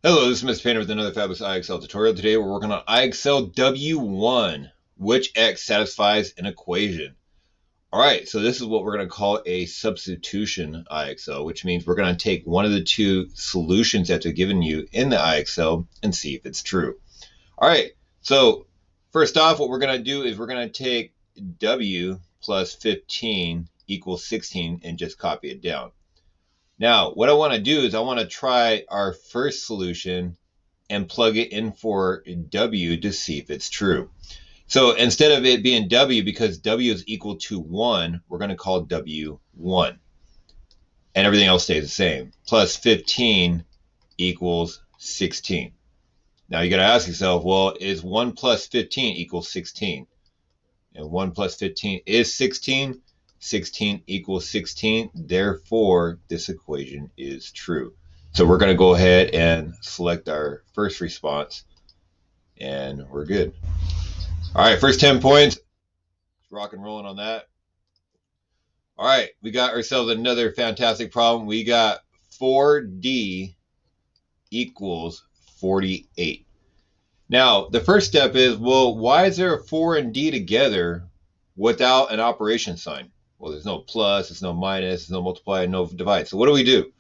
Hello, this is Mr. Painter with another fabulous IXL tutorial. Today we're working on IXL W.1, which X satisfies an equation. Alright, so this is what we're going to call a substitution IXL, which means we're going to take one of the two solutions that they're given you in the IXL and see if it's true. Alright, so first off, what we're going to do is we're going to take W plus 15 equals 16 and just copy it down. Now, what I want to do is I want to try our first solution and plug it in for W to see if it's true. So instead of it being W, because W is equal to 1, we're going to call W 1. And everything else stays the same. Plus 15 equals 16. Now you got to ask yourself, well, is 1 plus 15 equals 16? And 1 plus 15 is 16. 16 equals 16, therefore this equation is true. So we're going to go ahead and select our first response, and we're good. All right, first 10 points. Rock and rolling on that. All right, we got ourselves another fantastic problem. We got 4D equals 48. Now, the first step is, well, why is there a 4 and D together without an operation sign? Well, there's no plus, there's no minus, there's no multiply, no divide. So what do?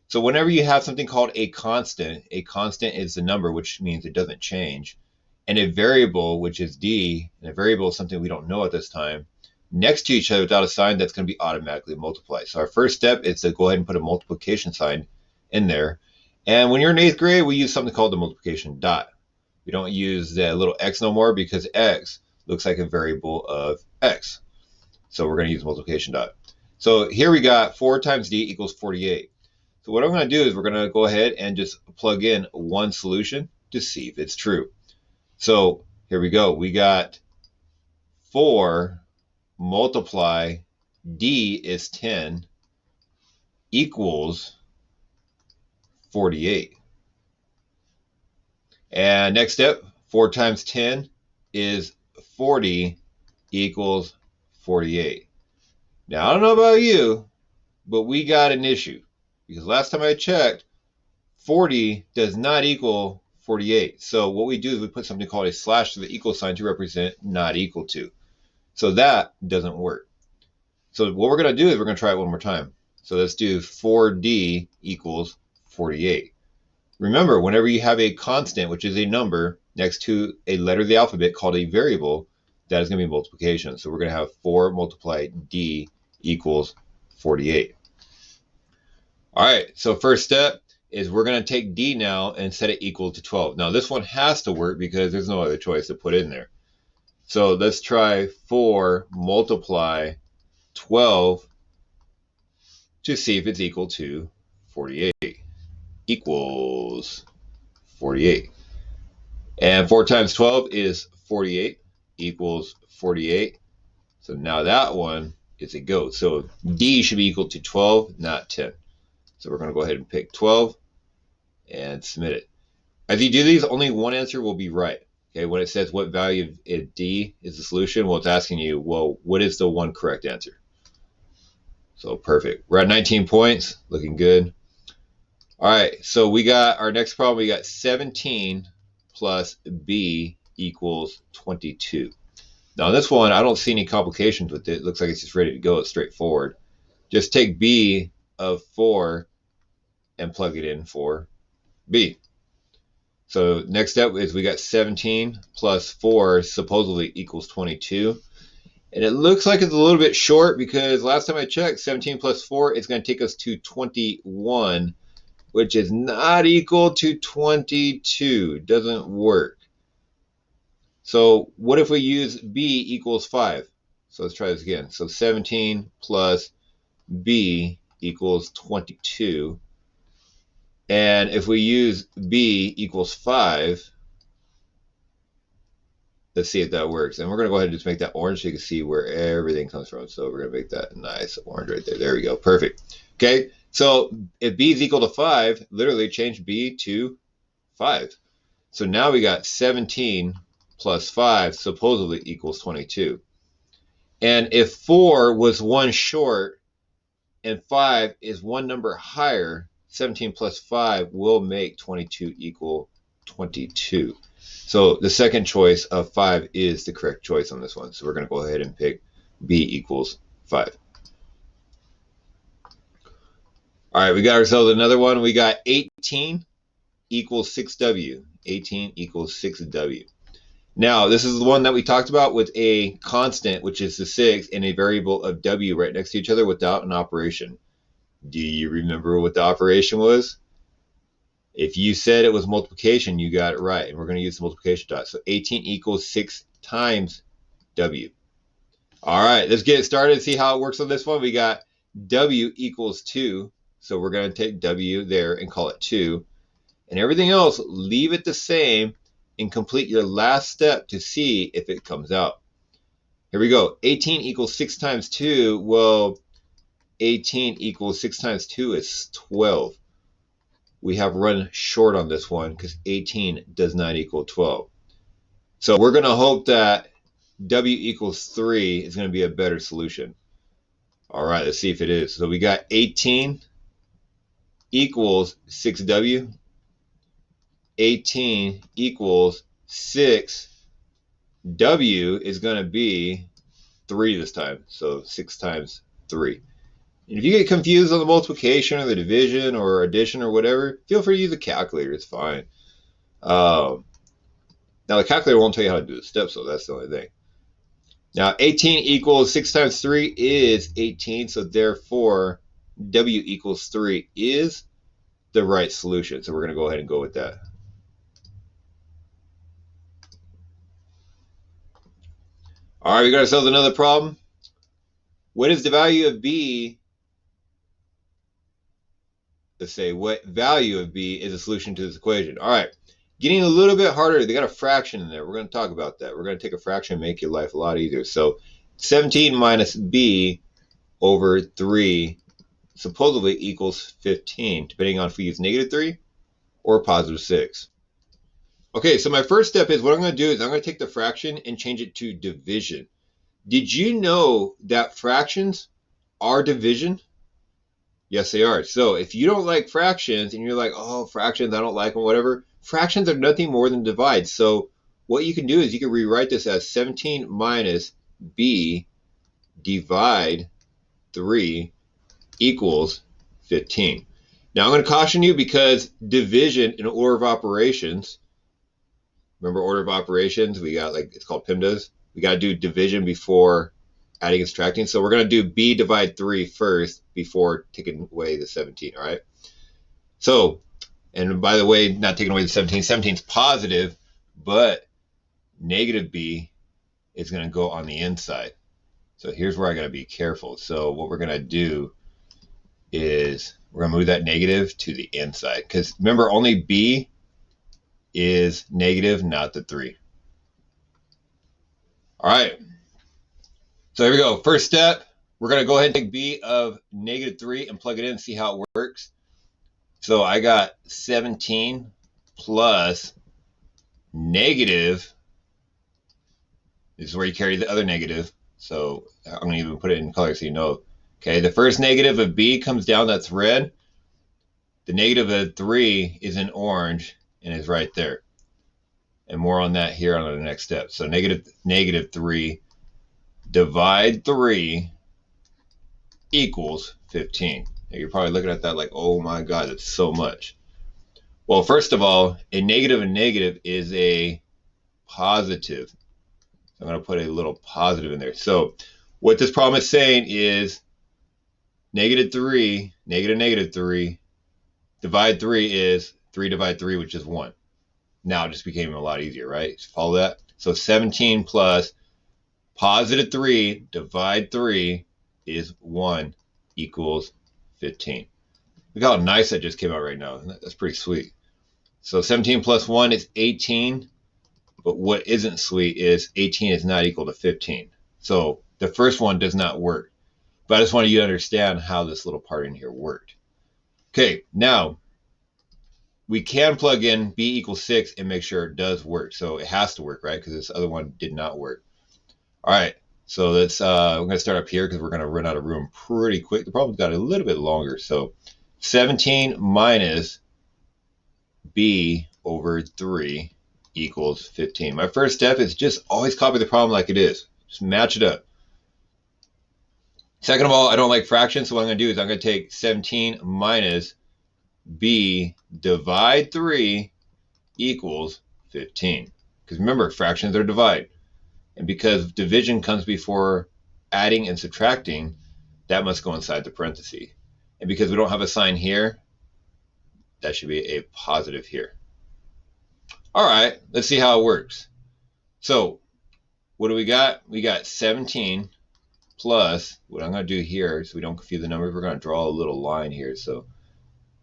So whenever you have something called a constant is the number, which means it doesn't change, and a variable, which is D, and a variable is something we don't know at this time, next to each other without a sign, that's going to be automatically multiplied. So our first step is to go ahead and put a multiplication sign in there. And when you're in 8th grade, we use something called the multiplication dot. We don't use that little x no more because x looks like a variable of x. So we're going to use multiplication dot. So here we got 4 times D equals 48. So what I'm going to do is we're going to go ahead and just plug in one solution to see if it's true. So here we go. We got 4 multiply D is 10 equals 48. And next step, 4 times 10 is 40 equals 48. Now, I don't know about you, but we got an issue. Because last time I checked, 40 does not equal 48. So what we do is we put something called a slash to the equal sign to represent not equal to. So that doesn't work. So what we're going to do is we're going to try it one more time. So let's do 4D equals 48. Remember, whenever you have a constant, which is a number, next to a letter of the alphabet called a variable, that is going to be multiplication. So we're going to have 4 multiplied D equals 48. All right, so first step is we're going to take D now and set it equal to 12. Now this one has to work because there's no other choice to put in there. So let's try 4 multiply 12 to see if it's equal to 48. Equals 48. And 4 times 12 is 48 equals 48. So now that one is a go. So D should be equal to 12, not 10. So we're going to go ahead and pick 12 and submit it. As you do these, only one answer will be right. Okay, when it says what value of D is the solution, well, it's asking you, well, what is the one correct answer? So perfect. We're at 19 points, looking good. All right, so we got our next problem. We got 17 plus B equals 22. Now this one, I don't see any complications with it. It looks like it's just ready to go. It's straightforward. Just take B of 4 and plug it in for B. So next step is we got 17 plus 4 supposedly equals 22. And it looks like it's a little bit short because last time I checked, 17 plus 4 is going to take us to 21, which is not equal to 22. Doesn't work. So what if we use B equals 5? So let's try this again. So 17 plus B equals 22. And if we use B equals 5, let's see if that works. And we're going to go ahead and just make that orange so you can see where everything comes from. So we're going to make that nice orange right there. There we go. Perfect. Okay. So if B is equal to 5, literally change B to 5. So now we got 17 plus 5 supposedly equals 22. And if 4 was 1 short and 5 is 1 number higher, 17 plus 5 will make 22 equal 22. So the second choice of 5 is the correct choice on this one. So we're going to go ahead and pick B equals 5. All right, we got ourselves another one. We got 18 equals 6W. 18 equals 6W. Now, this is the one that we talked about with a constant, which is the 6, and a variable of W right next to each other without an operation. Do you remember what the operation was? If you said it was multiplication, you got it right. And we're going to use the multiplication dot. So 18 equals 6 times W. All right, let's get started and see how it works on this one. We got W equals 2. So we're going to take W there and call it 2. And everything else, leave it the same and complete your last step to see if it comes out. Here we go. 18 equals 6 times 2. Well, 18 equals 6 times 2 is 12. We have run short on this one because 18 does not equal 12. So we're going to hope that W equals 3 is going to be a better solution. All right, let's see if it is. So we got 18 equals 6W. 18 equals 6. W is going to be 3 this time. So 6 times 3. And if you get confused on the multiplication or the division or addition or whatever, feel free to use a calculator. It's fine. Now, the calculator won't tell you how to do the steps, so that's the only thing. Now, 18 equals 6 times 3 is 18, so therefore, W equals 3 is the right solution. So we're going to go ahead and go with that. All right, we got ourselves another problem. What is the value of B? Let's say what value of B is a solution to this equation. All right, getting a little bit harder. They got a fraction in there. We're going to talk about that. We're going to take a fraction and make your life a lot easier. So 17 minus B over 3 supposedly equals 15, depending on if we use -3 or +6. Okay, so my first step is what I'm going to do is I'm going to take the fraction and change it to division. Did you know that fractions are division? Yes, they are. So if you don't like fractions and you're like, oh, fractions, I don't like them, whatever, fractions are nothing more than divides. So what you can do is you can rewrite this as 17 minus B divide 3 equals 15. Now I'm going to caution you because division in order of operations, remember order of operations, we got like, it's called PIMDAs. We got to do division before adding and subtracting. So we're going to do B divide 3 first before taking away the 17, all right? So, and by the way, not taking away the 17, 17 is positive, but negative B is going to go on the inside. So here's where I got to be careful. So what we're going to do is we're going to move that negative to the inside. Because remember, only B is negative, not the 3. All right. So here we go. First step, we're going to go ahead and take B of -3 and plug it in and see how it works. So I got 17 plus negative. This is where you carry the other negative. So I'm going to even put it in color so you know. Okay, the first negative of B comes down, that's red. The negative of 3 is in orange and is right there. And more on that here on the next step. So negative 3 divide 3 equals 15. Now you're probably looking at that like, oh my God, that's so much. Well, first of all, a negative is a positive. So I'm going to put a little positive in there. So what this problem is saying is -3, -3, divide 3 is 3 divide 3, which is 1. Now it just became a lot easier, right? Follow that? So 17 plus +3 divide 3 is 1 equals 15. Look how nice that just came out right now. That's pretty sweet. So 17 plus 1 is 18. But what isn't sweet is 18 is not equal to 15. So the first one does not work. But I just wanted you to understand how this little part in here worked. Okay, now we can plug in B equals 6 and make sure it does work. So it has to work, right? Because this other one did not work. All right, so let's we're going to start up here because we're going to run out of room pretty quick. The problem's got a little bit longer. So 17 minus b over 3 equals 15. My first step is just always copy the problem like it is. Just match it up. Second of all, I don't like fractions, so what I'm going to do is I'm going to take 17 minus b divide 3 equals 15. Because remember, fractions are divided. And because division comes before adding and subtracting, that must go inside the parenthesis. And because we don't have a sign here, that should be a positive here. All right, let's see how it works. So what do we got? We got 17 plus, what I'm going to do here, so we don't confuse the numbers, we're going to draw a little line here. So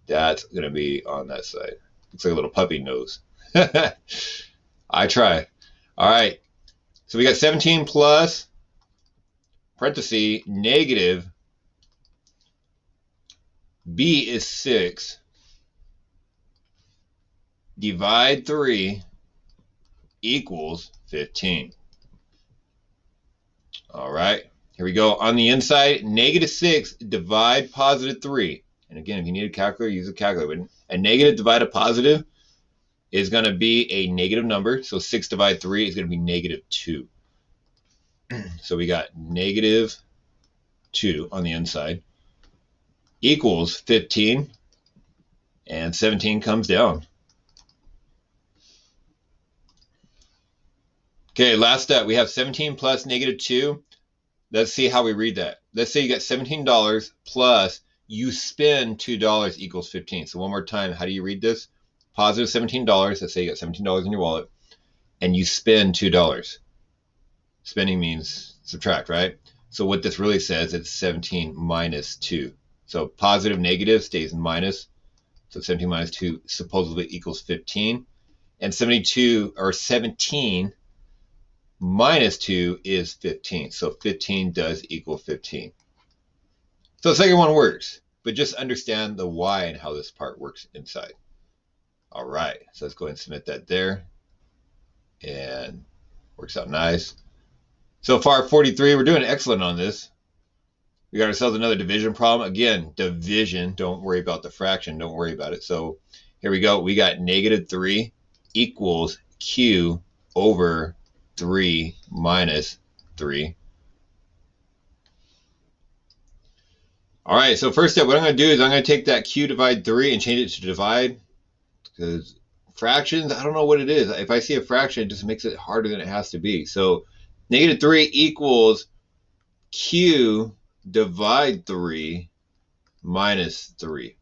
that's going to be on that side. Looks like a little puppy nose. I try. All right. So we got 17 plus, parenthesis, negative, b is 6, divide 3 equals 15. All right. Here we go. On the inside, negative 6 divide positive 3. And again, if you need a calculator, use a calculator. A negative divided positive is going to be a negative number. So 6 divided 3 is going to be negative 2. So we got negative 2 on the inside equals 15. And 17 comes down. Okay, last step. We have 17 plus negative 2. Let's see how we read that. Let's say you got $17 plus you spend $2 equals 15. So one more time, how do you read this? Positive $17. Let's say you got $17 in your wallet and you spend $2. Spending means subtract, right? So what this really says, it's 17 minus 2. So positive, negative stays minus. So 17 minus 2 supposedly equals 15. And 17 minus 2 is 15. So 15 does equal 15. So the second one works, but just understand the why and how this part works inside. All right, so let's go ahead and submit that there. And works out nice. So far, 43, we're doing excellent on this. We got ourselves another division problem. Again, division, don't worry about the fraction, don't worry about it. So here we go, we got negative 3 equals q over 3 minus 3. All right, so first step, what I'm going to do is I'm going to take that q divide 3 and change it to divide. Because fractions, I don't know what it is. If I see a fraction, it just makes it harder than it has to be. So negative 3 equals q divide 3 minus 3.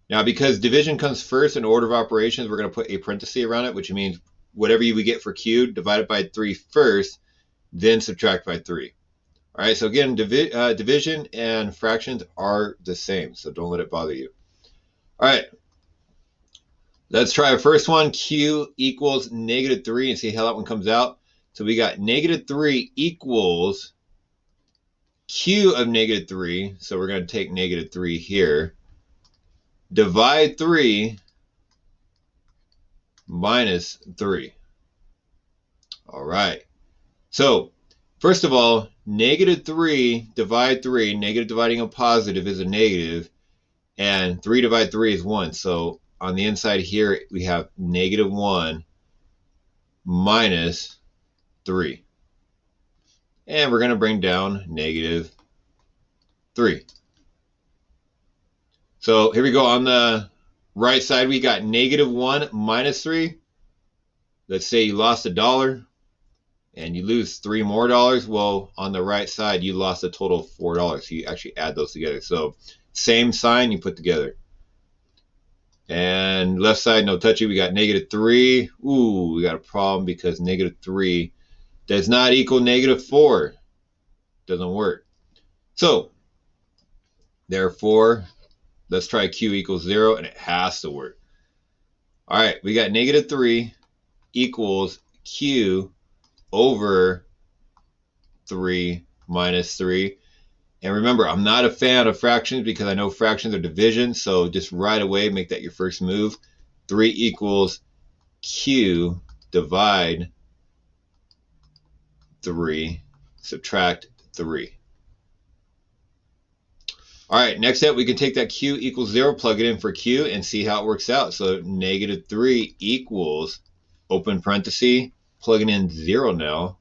Now, because division comes first in order of operations, we're going to put a parenthesis around it, which means whatever we get for q, divide it by 3 first, then subtract by 3. All right, so again, division and fractions are the same, so don't let it bother you. All right, let's try our first one. Q equals negative 3 and see how that one comes out. So we got negative 3 equals q of negative 3. So we're going to take negative 3 here. Divide 3 minus 3. All right. So first of all, negative 3 divide 3. Negative dividing a positive is a negative. And 3 divided 3 is 1. So on the inside here, we have negative 1 minus 3. And we're going to bring down negative 3. So here we go. On the right side, we got negative 1 minus 3. Let's say you lost $1 and you lose $3 more. Well, on the right side, you lost a total of $4. So you actually add those together. So same sign you put together. And left side, no touchy, we got negative 3. Ooh, we got a problem because negative 3 does not equal negative 4. Doesn't work. So, therefore, let's try q equals 0, and it has to work. All right, we got negative 3 equals q over 3 minus 3. And remember, I'm not a fan of fractions because I know fractions are division. So just right away, make that your first move. 3 equals q divide 3, subtract 3. All right, next up, we can take that Q equals 0, plug it in for Q, and see how it works out. So -3 equals, open parenthesis, plugging in 0 now,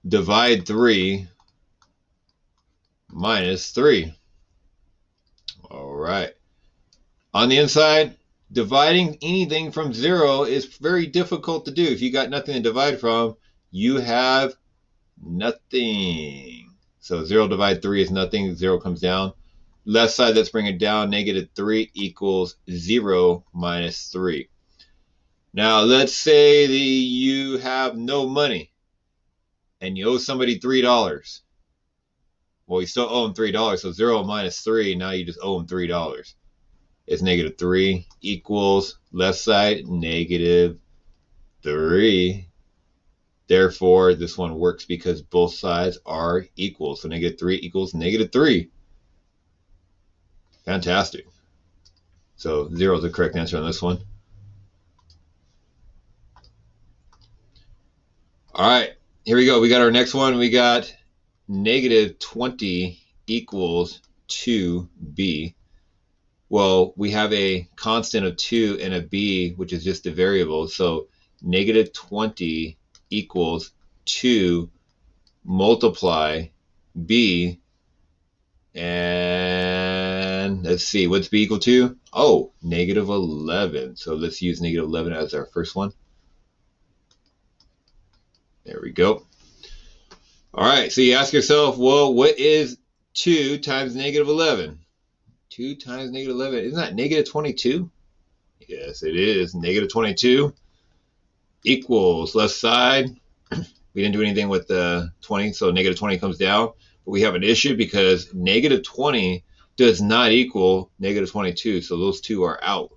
divide 3 minus 3. All right. On the inside, dividing anything from 0 is very difficult to do. If you got nothing to divide from, you have nothing. So 0 divided 3 is nothing. 0 comes down. Left side, let's bring it down. -3 equals 0 minus 3. Now, let's say that you have no money and you owe somebody $3. Well, you still owe them $3, so 0 minus 3, now you just owe them $3. It's -3 equals, left side, -3. Therefore, this one works because both sides are equal. So -3 equals -3. Fantastic. So 0 is the correct answer on this one. All right, here we go. We got our next one. We got -20 equals 2b. Well, we have a constant of 2 and a b, which is just a variable. So -20 equals 2 multiply b. And let's see, what's b equal to? Oh, -11. So let's use -11 as our first one. There we go. All right, so you ask yourself, well, what is 2 times -11? 2 times -11, isn't that -22? Yes, it is. -22 equals, left side. We didn't do anything with the 20, so -20 comes down. But we have an issue because -20 does not equal -22, so those two are out.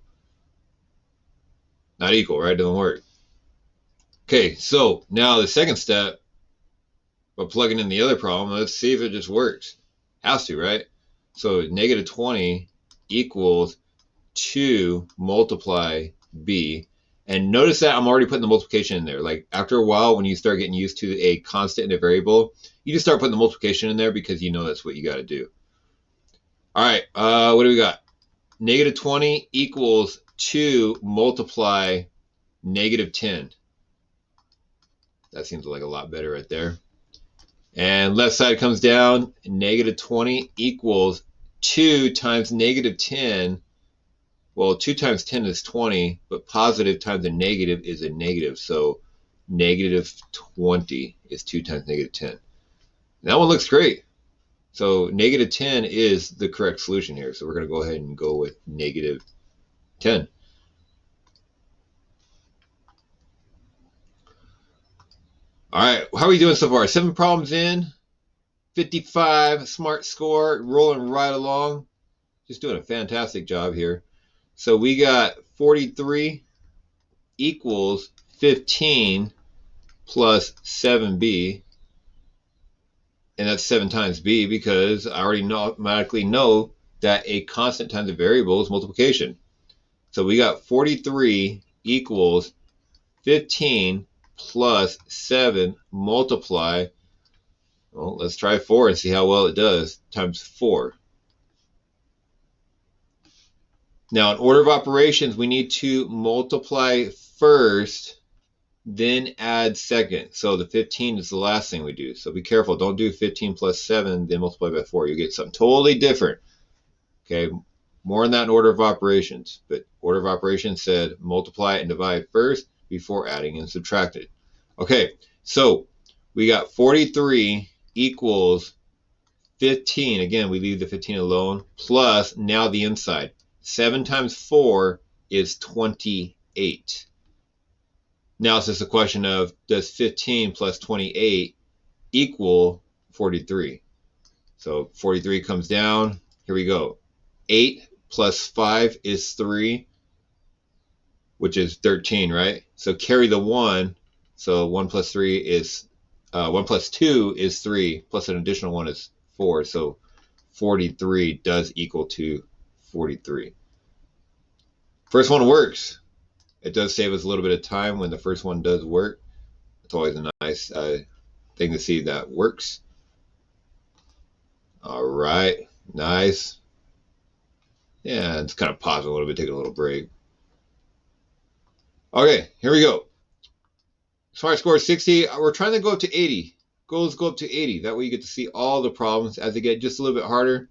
Not equal, right? Doesn't work. Okay, so now the second step, we're plugging in the other problem. Let's see if it just works. Has to, right? So -20 equals 2 multiply b. And notice that I'm already putting the multiplication in there. Like after a while, when you start getting used to a constant and a variable, you just start putting the multiplication in there because you know that's what you got to do. All right, what do we got? -20 equals 2 multiply -10. That seems like a lot better right there. And left side comes down. -20 equals 2 times -10. Well, 2 times 10 is 20, but positive times a negative is a negative. So -20 is 2 times -10. And that one looks great. So -10 is the correct solution here. So we're going to go ahead and go with -10. All right, how are we doing so far? 7 problems in, 55 smart score, rolling right along. Just doing a fantastic job here. So we got 43 equals 15 plus 7b. And that's 7 times b because I already automatically know that a constant times a variable is multiplication. So we got 43 equals 15 plus 7 multiply, well, let's try 4 and see how well it does, times 4. Now, in order of operations, we need to multiply first, then add second. So the 15 is the last thing we do. So be careful. Don't do 15 plus 7, then multiply by 4. You'll get something totally different. Okay, more on that in order of operations. But order of operations said multiply and divide first before adding and subtracting. Okay, so we got 43 equals 15. Again, we leave the 15 alone. Plus, now the inside. 7 times 4 is 28. Now it's just a question of, does 15 plus 28 equal 43? So 43 comes down. Here we go. 8 plus 5 is 3, which is 13, right? So carry the 1. So 1 plus 3 is 1 plus 2 is 3, plus an additional 1 is 4. So 43 does equal to 43. First one works. It does save us a little bit of time when the first one does work. It's always a nice thing to see that works. All right, nice. Yeah, it's kind of pause a little bit, take a little break. Okay, here we go. So our score is 60. We're trying to go up to 80. Goals go up to 80. That way you get to see all the problems as they get just a little bit harder.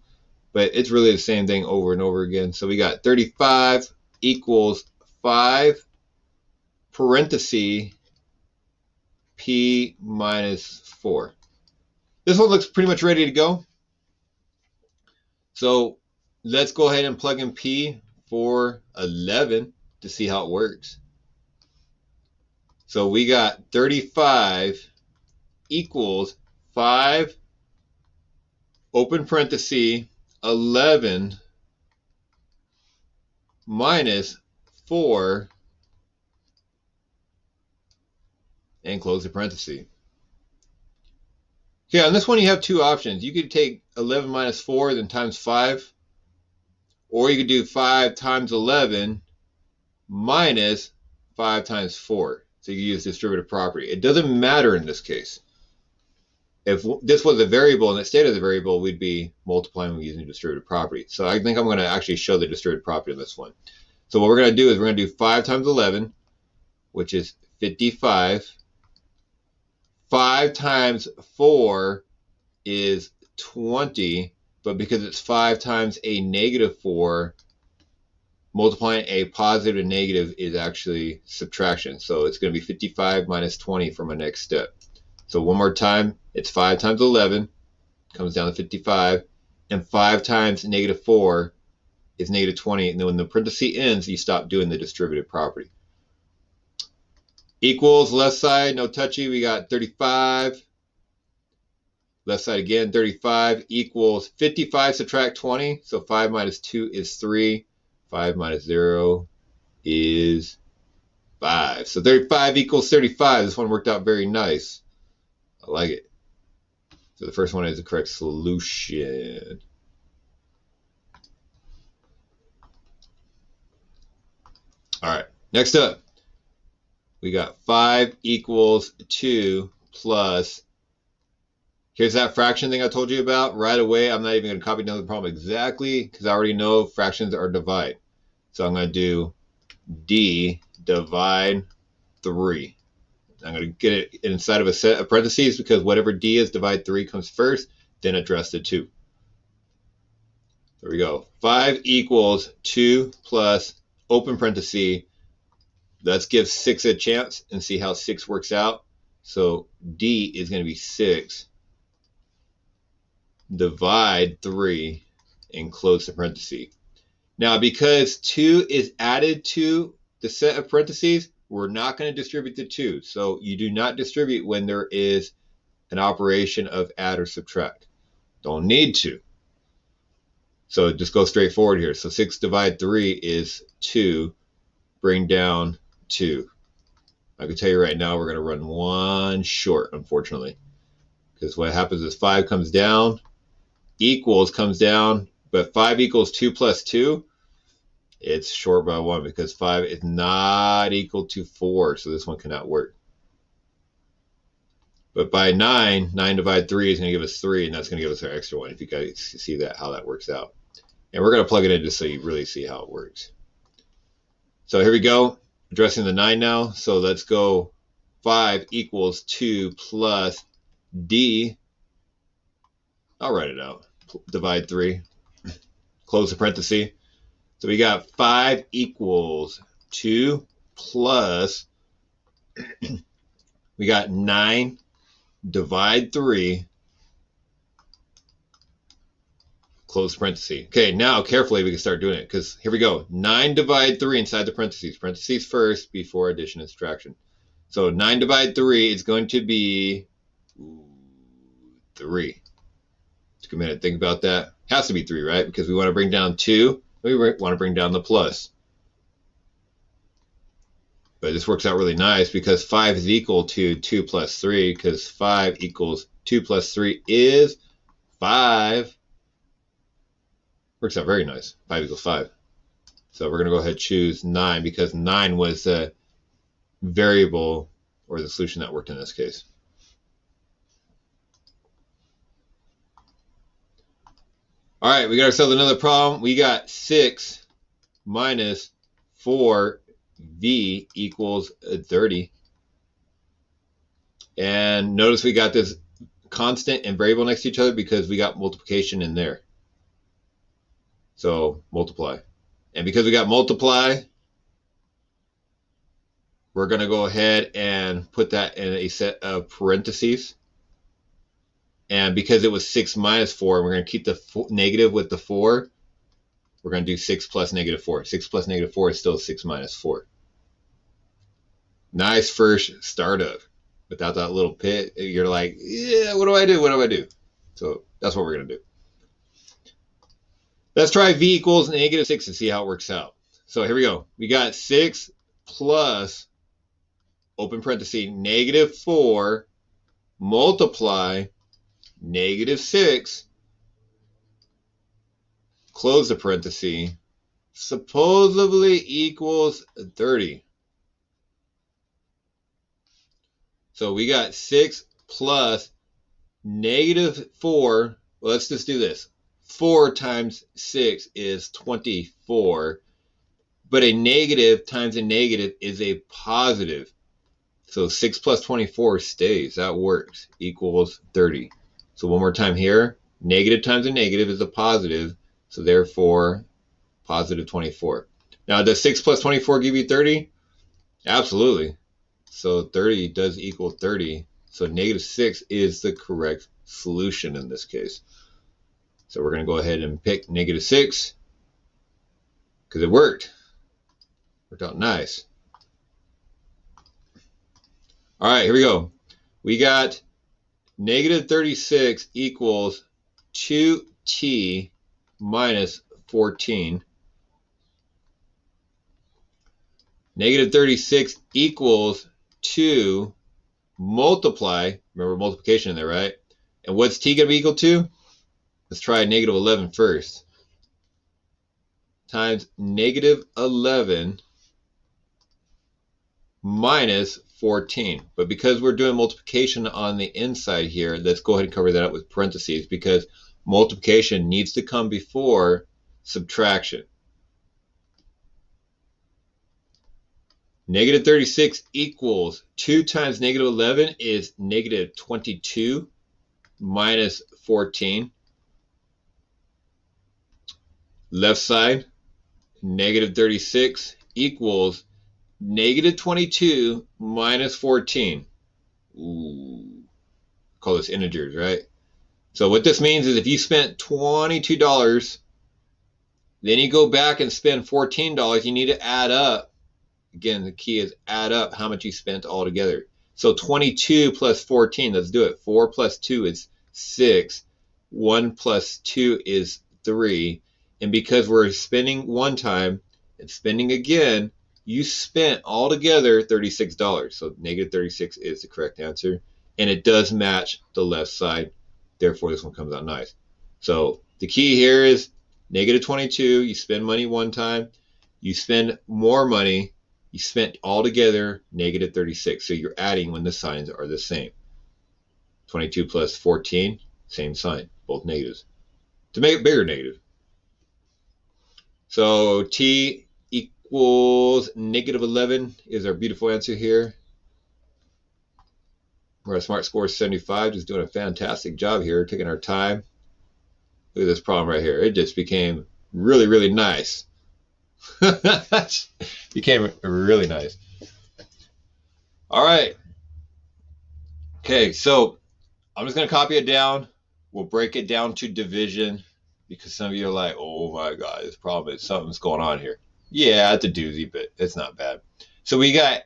But it's really the same thing over and over again. So we got 35 equals 5 parenthesis p minus 4. This one looks pretty much ready to go. So let's go ahead and plug in p for 11 to see how it works. So we got 35 equals 5 open parenthesis 11 minus 4 and close the parenthesis. Okay, on this one you have two options. You could take 11 minus 4 then times 5, or you could do 5 times 11 minus 5 times 4. So you can use distributive property. It doesn't matter in this case. If this was a variable and it stayed as a variable, we'd be multiplying using distributive property. So I think I'm going to actually show the distributive property in this one. So what we're going to do is we're going to do 5 times 11, which is 55. 5 times 4 is 20, but because it's 5 times a negative 4, multiplying a positive and negative is actually subtraction. So it's going to be 55 minus 20 for my next step. So one more time, it's 5 times 11, comes down to 55, and 5 times negative 4 is negative 20, and then when the parenthesis ends, you stop doing the distributive property. Equals left side, no touchy, we got 35. Left side again, 35 equals 55 subtract 20. So 5 minus 2 is 3. 5 minus 0 is 5. So 35 equals 35. This one worked out very nice. I like it. So the first one is the correct solution. All right, next up. We got 5 equals 2 plus, here's that fraction thing I told you about. Right away, I'm not even going to copy down the problem exactly because I already know fractions are divide. So I'm going to do d divide 3. I'm going to get it inside of a set of parentheses because whatever d is, divide 3 comes first, then address the 2. There we go. 5 equals 2 plus open parenthesis. Let's give 6 a chance and see how 6 works out. So d is going to be 6. Divide 3 and close the parenthesis. Now, because 2 is added to the set of parentheses, we're not going to distribute the 2. So you do not distribute when there is an operation of add or subtract. Don't need to. So just go straight forward here. So 6 divide 3 is 2. Bring down 2. I can tell you right now we're going to run 1 short, unfortunately. Because what happens is 5 comes down, equals comes down, but 5 equals 2 plus 2, it's short by 1 because 5 is not equal to 4, so this one cannot work. But by 9 divided 3 is going to give us 3, and that's going to give us our extra 1, if you guys see that, how that works out. And we're going to plug it in just so you really see how it works. So here we go, addressing the 9 now. So let's go 5 equals 2 plus d. I'll write it out. Divide 3. Close the parenthesis. So we got 5 equals 2 plus, we got 9 divide 3. Close parenthesis. Okay, now carefully we can start doing it because here we go. 9 divide 3 inside the parentheses. Parentheses first before addition and subtraction. So 9 divide 3 is going to be 3. Take a minute, think about that. Has to be 3, right? Because we want to bring down 2. We want to bring down the plus. But this works out really nice because 5 is equal to 2 plus 3 because 5 equals 2 plus 3 is 5. Works out very nice. 5 equals 5. So we're going to go ahead and choose 9 because 9 was the variable or the solution that worked in this case. All right, we got ourselves another problem. We got 6 minus 4v equals 30. And notice we got this constant and variable next to each other because we got multiplication in there. So multiply. And because we got multiply, we're going to go ahead and put that in a set of parentheses. And because it was 6 minus 4, we're going to keep the negative with the 4. We're going to do 6 plus negative 4. 6 plus negative 4 is still 6 minus 4. Nice first startup. Without that little pit, you're like, yeah, what do I do? What do I do? So that's what we're going to do. Let's try v equals negative 6 and see how it works out. So here we go. We got 6 plus, open parenthesis, negative 4 multiply negative 6, close the parenthesis, supposedly equals 30. So we got 6 plus negative 4. Well, let's just do this. 4 times 6 is 24. But a negative times a negative is a positive. So 6 plus 24 stays. That works. Equals 30. So one more time here. Negative times a negative is a positive. So therefore, positive 24. Now, does 6 plus 24 give you 30? Absolutely. So 30 does equal 30. So negative 6 is the correct solution in this case. So we're going to go ahead and pick negative 6 because it worked. Worked out nice. All right, here we go. We got negative 36 equals 2t minus 14. Negative 36 equals 2 multiply, remember multiplication in there, right? And what's t going to be equal to? Let's try negative 11 first. Times negative 11 minus 14. But because we're doing multiplication on the inside here, let's go ahead and cover that up with parentheses because multiplication needs to come before subtraction. Negative 36 equals 2 times negative 11 is negative 22 minus 14. Left side, negative 36 equals negative 22 minus 14. Ooh, call this integers, right? So what this means is if you spent $22, then you go back and spend $14, you need to add up. Again, the key is add up how much you spent altogether. So 22 plus 14, let's do it. 4 plus 2 is 6. 1 plus 2 is 3. And because we're spending one time and spending again, you spent altogether $36. So negative 36 is the correct answer. And it does match the left side. Therefore, this one comes out nice. So the key here is negative 22. You spend money one time. You spend more money. You spent altogether negative 36. So you're adding when the signs are the same. 22 plus 14, same sign, both negatives. To make it bigger negative. So t equals negative 11 is our beautiful answer here. Our smart score is 75, just doing a fantastic job here, taking our time. Look at this problem right here. It just became really, really nice. Became really nice. All right. Okay, so I'm just going to copy it down. We'll break it down to division because some of you are like, oh my God, this problem is something's going on here. Yeah, it's a doozy, but it's not bad. So we got,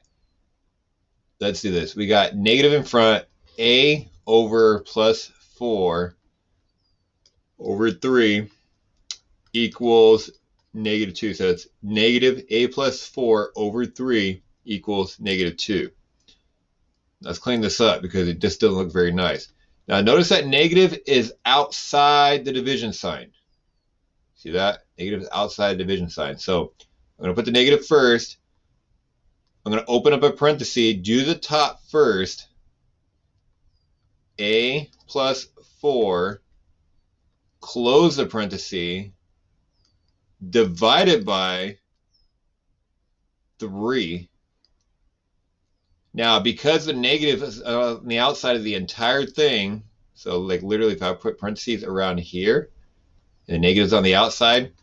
let's do this. We got negative in front, a over plus 4 over 3 equals negative 2. So it's negative a plus 4 over 3 equals negative 2. Let's clean this up because it just doesn't look very nice. Now notice that negative is outside the division sign. See that? Negative is outside the division sign. So I'm going to put the negative first. I'm going to open up a parenthesis, do the top first. A plus 4 close the parenthesis, divided by 3. Now, because the negative is on the outside of the entire thing, so like literally if I put parentheses around here, and the negative's on the outside,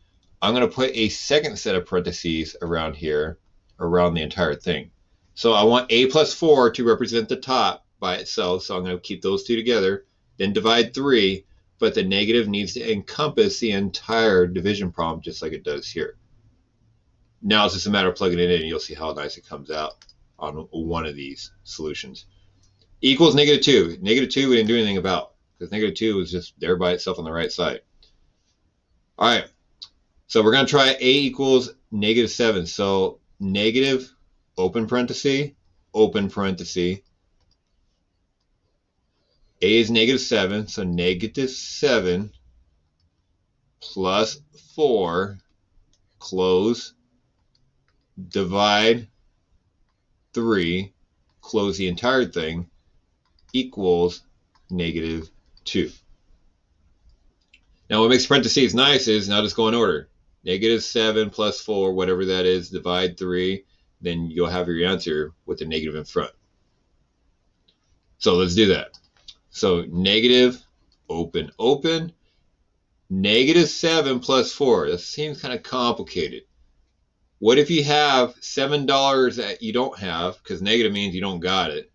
I'm going to put a second set of parentheses around here, around the entire thing. So I want a plus 4 to represent the top by itself, so I'm going to keep those two together, then divide 3, but the negative needs to encompass the entire division problem just like it does here. Now it's just a matter of plugging it in, and you'll see how nice it comes out on one of these solutions. Equals negative 2. Negative 2 we didn't do anything about, because negative 2 was just there by itself on the right side. All right, so we're going to try a equals negative 7. So negative, open parenthesis, open parenthesis. A is negative 7, so negative 7 plus 4, close, divide 3, close the entire thing, equals negative 2. Now what makes parentheses nice is, now just go in order. Negative 7 plus 4, whatever that is, divide 3, then you'll have your answer with the negative in front. So let's do that. So negative, open, open, negative 7 plus 4. That seems kind of complicated. What if you have $7 that you don't have, because negative means you don't got it,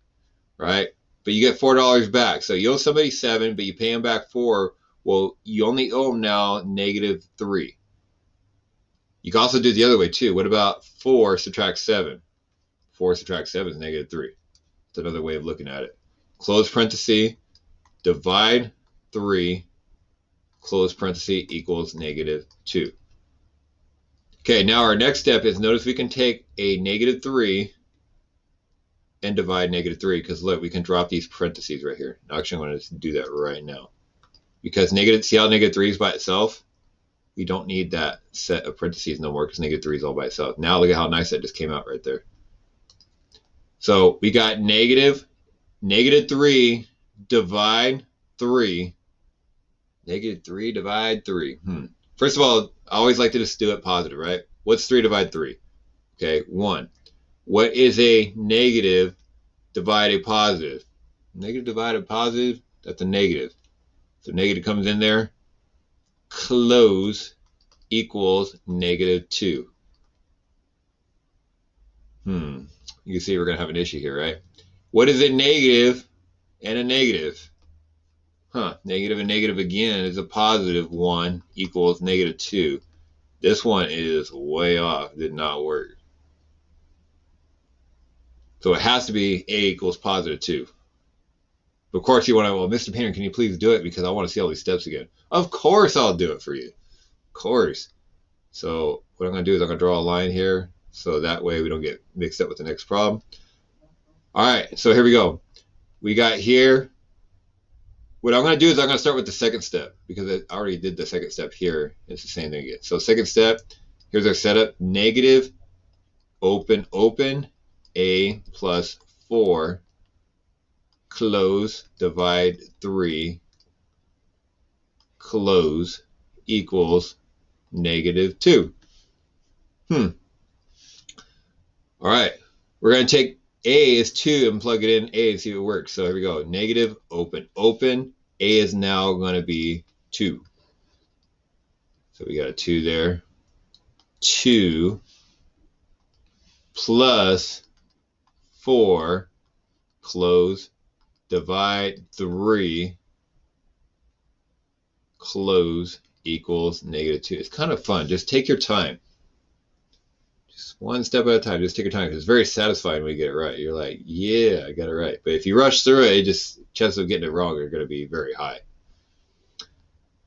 right? But you get $4 back. So you owe somebody 7, but you pay them back 4. Well, you only owe them now negative 3. You can also do it the other way too. What about 4 subtract 7? 4 subtract 7 is negative 3. It's another way of looking at it. Close parenthesis, divide 3, close parenthesis, equals negative 2. Okay, now our next step is, notice we can take a negative 3 and divide negative 3, because look, we can drop these parentheses right here. Actually, I'm going to do that right now. Because negative, see how negative 3 is by itself? We don't need that set of parentheses no more, because negative 3 is all by itself. Now look at how nice that just came out right there. So we got negative 3 divide 3. Negative 3 divide 3. First of all, I always like to just do it positive, right? What's 3 divide 3? Okay, 1. What is a negative divide a divide? Negative divide a positive, that's a negative. So negative comes in there. Close, equals negative 2. You can see we're going to have an issue here, right? What is a negative and a negative? Negative and negative again is a positive 1, equals negative 2. This one is way off, did not work. So it has to be a equals positive 2. But of course you want to, well, Mr. Painter, can you please do it, because I want to see all these steps again. Of course I'll do it for you. Of course. So what I'm going to do is I'm going to draw a line here, so that way we don't get mixed up with the next problem. All right, so here we go. We got here. What I'm going to do is I'm going to start with the second step, because I already did the second step here. It's the same thing again. So second step, here's our setup. Negative, open, open, a plus 4, close, divide 3, close, equals negative 2. All right, we're going to take A is 2 and plug it in A and see if it works. So here we go. Negative, open, open. A is now going to be 2. So we got a 2 there. 2 plus 4, close, divide 3, close, equals negative 2. It's kind of fun. Just take your time. Just one step at a time. Just take your time, because it's very satisfying when you get it right. You're like, yeah, I got it right. But if you rush through it, just chances of getting it wrong are going to be very high.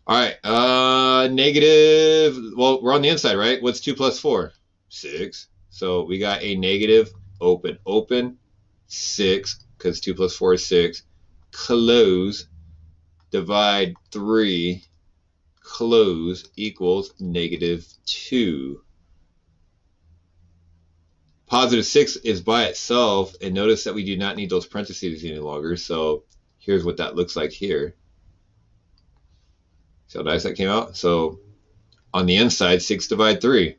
All right, negative, well, we're on the inside, right? What's 2 plus 4? 6. So we got a negative, open, open, 6, because 2 plus 4 is 6. Close, divide 3, close, equals negative 2. Positive 6 is by itself, and notice that we do not need those parentheses any longer. So here's what that looks like here. See how nice that came out? So on the inside, 6 divide 3.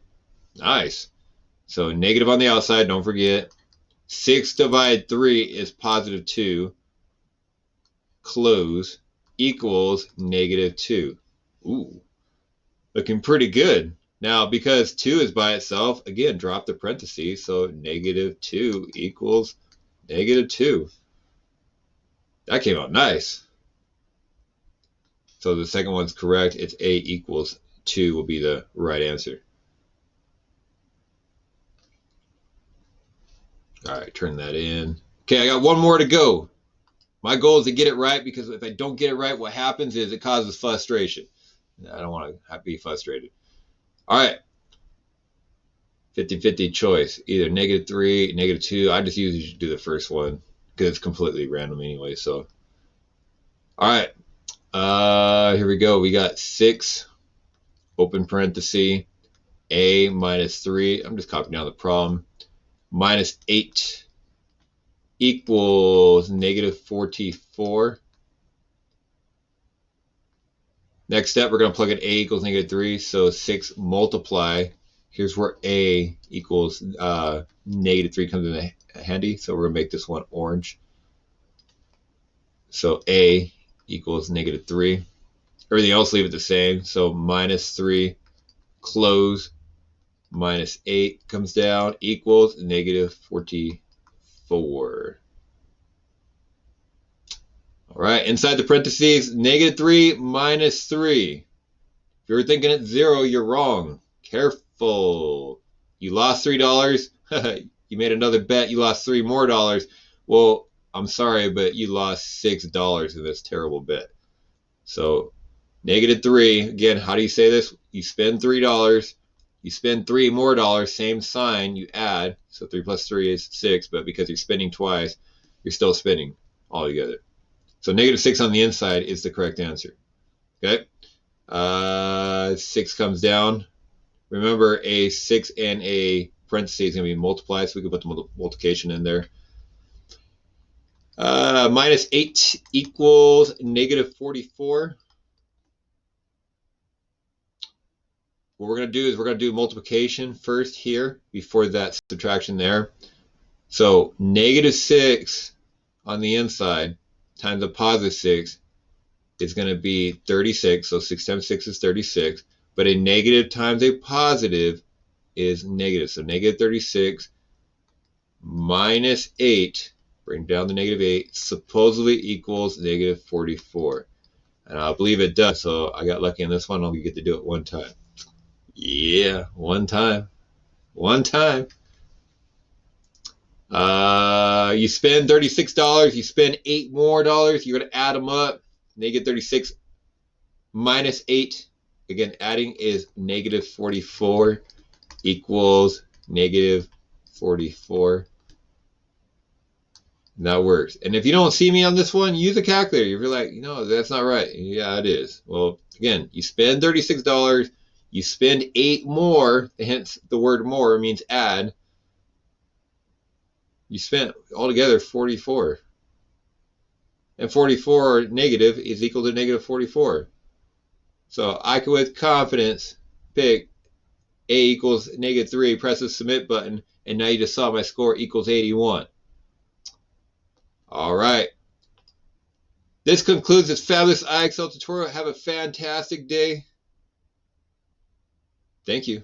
Nice. So negative on the outside, don't forget. 6 divide 3 is positive 2. Close equals negative 2. Ooh, looking pretty good. Now, because 2 is by itself, again, drop the parentheses. So negative 2 equals negative 2. That came out nice. So the second one's correct. It's A equals 2 will be the right answer. All right, turn that in. Okay, I got one more to go. My goal is to get it right, because if I don't get it right, what happens is it causes frustration. I don't want to be frustrated. All right. 50-50 choice. Either negative 3, negative 2. I just usually do the first one because it's completely random anyway. So, all right. Here we go. We got 6, open parenthesis, A minus 3. I'm just copying down the problem. Minus 8 equals negative 44. Next step, we're going to plug in A equals negative 3. So 6 multiply. Here's where A equals negative 3 comes in handy. So we're going to make this one orange. So A equals negative 3. Everything else, leave it the same. So minus 3, close, minus 8 comes down, equals negative 44. All right, inside the parentheses, negative 3 minus 3. If you're thinking it's 0, you're wrong. Careful. You lost $3. You made another bet. You lost $3 more. Well, I'm sorry, but you lost $6 in this terrible bet. So negative 3, again, how do you say this? You spend $3. You spend $3 more, same sign, you add. So 3 plus 3 is 6, but because you're spending twice, you're still spending altogether. So negative 6 on the inside is the correct answer. Okay. 6 comes down. Remember, a 6 and a parenthesis is going to be multiplied, so we can put the multiplication in there. Minus 8 equals negative 44. What we're going to do is we're going to do multiplication first here before that subtraction there. So negative 6 on the inside times a positive 6 is going to be 36. So 6 times 6 is 36. But a negative times a positive is negative. So negative 36 minus 8, bring down the negative 8, supposedly equals negative 44. And I believe it does. So I got lucky on this one. I'll get to do it one time. Yeah, one time. One time. You spend $36. You spend $8 more. You're going to add them up. Negative 36 minus 8. Again, adding is negative 44 equals negative 44. And that works. And if you don't see me on this one, use a calculator. If you're like, no, that's not right. Yeah, it is. Well, again, you spend $36. You spend 8 more. Hence, the word more means add. You spent altogether 44. And 44 negative is equal to negative 44. So I can with confidence pick A equals negative 3, press the submit button, and now you just saw my score equals 81. All right. This concludes this fabulous IXL tutorial. Have a fantastic day. Thank you.